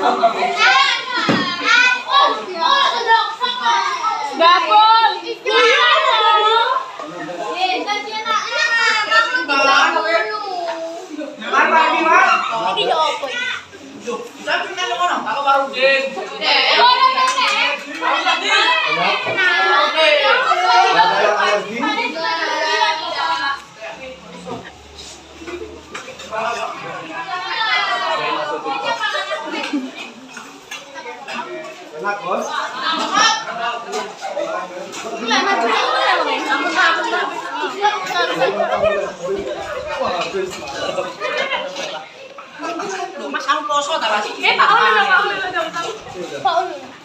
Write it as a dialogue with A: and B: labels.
A: Gapol!
B: Enak, Bos.
A: Mas, ang poso, tara. Eh, paulo na daw. Paulo na.